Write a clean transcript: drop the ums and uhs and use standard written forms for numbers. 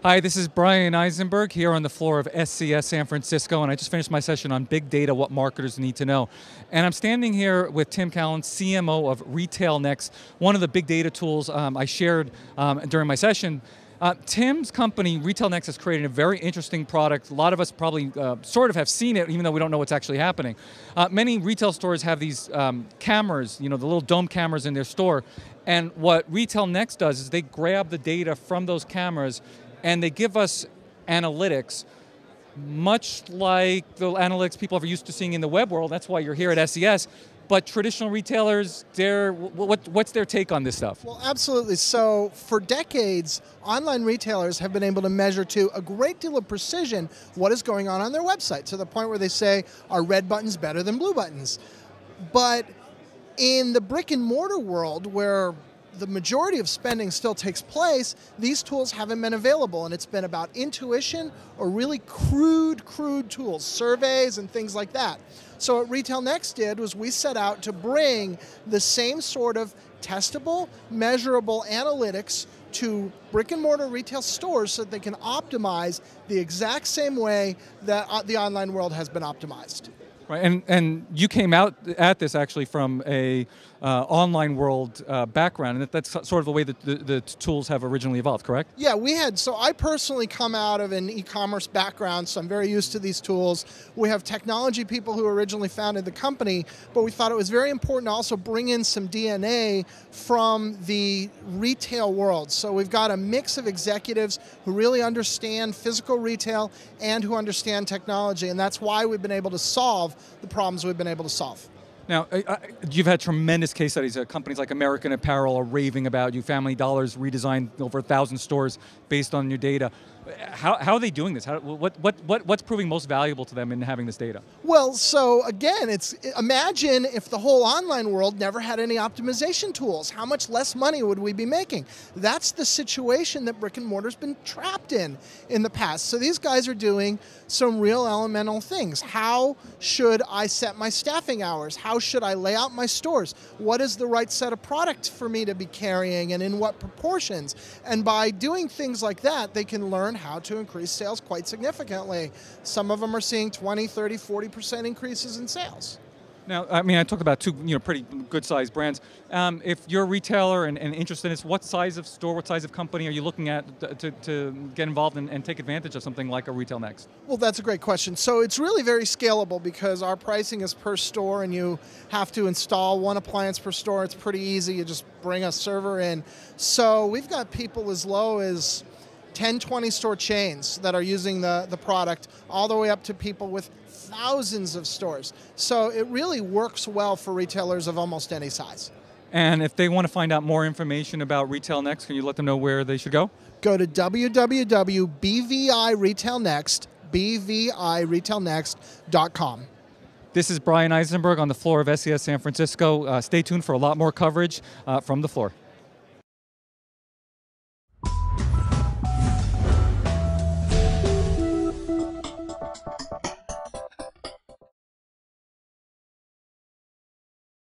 Hi, this is Brian Eisenberg here on the floor of SCS San Francisco, and I just finished my session on big data, what marketers need to know. And I'm standing here with Tim Callan, CMO of RetailNext, one of the big data tools I shared during my session. Tim's company, RetailNext, has created a very interesting product. A lot of us probably sort of have seen it, even though we don't know what's actually happening. Many retail stores have these cameras, the little dome cameras in their store. And what RetailNext does is they grab the data from those cameras and they give us analytics, much like the analytics people are used to seeing in the web world. That's why you're here at SES. But traditional retailers, what's their take on this stuff? Well, absolutely. So for decades, online retailers have been able to measure to a great deal of precision what is going on their website, to the point where they say, are red buttons better than blue buttons? But in the brick and mortar world, where the majority of spending still takes place, these tools haven't been available, and it's been about intuition or really crude tools, surveys and things like that. So what RetailNext did was we set out to bring the same sort of testable, measurable analytics to brick and mortar retail stores so that they can optimize the exact same way that the online world has been optimized. Right, and you came out at this actually from a online world background, and that's sort of the way that the tools have originally evolved, correct? Yeah, so I personally come out of an e-commerce background, so I'm very used to these tools. We have technology people who originally founded the company, but we thought it was very important to also bring in some DNA from the retail world. So we've got a mix of executives who really understand physical retail and who understand technology, and that's why we've been able to solve the problems we've been able to solve. Now, you've had tremendous case studies. Companies like American Apparel are raving about you. Family Dollar's redesigned over 1,000 stores based on your data. How are they doing this? What's proving most valuable to them in having this data? Well, so again, imagine if the whole online world never had any optimization tools. How much less money would we be making? That's the situation that brick and mortar's been trapped in the past. So these guys are doing some real elemental things. How should I set my staffing hours? How should I lay out my stores? What is the right set of product for me to be carrying and in what proportions? And by doing things like that, they can learn how to increase sales quite significantly. Some of them are seeing 20, 30, 40% increases in sales. Now, I mean, I talked about two pretty good-sized brands. If you're a retailer and interested in this, what size of store, what size of company are you looking at to get involved and take advantage of something like a RetailNext? Well, that's a great question. So it's really very scalable because our pricing is per store, and you have to install one appliance per store. It's pretty easy. You just bring a server in. So we've got people as low as 10, 20 store chains that are using the product, all the way up to people with thousands of stores. So it really works well for retailers of almost any size. And if they want to find out more information about RetailNext, can you let them know where they should go? Go to www.bviretailnext.com. This is Brian Eisenberg on the floor of SES San Francisco. Stay tuned for a lot more coverage from the floor.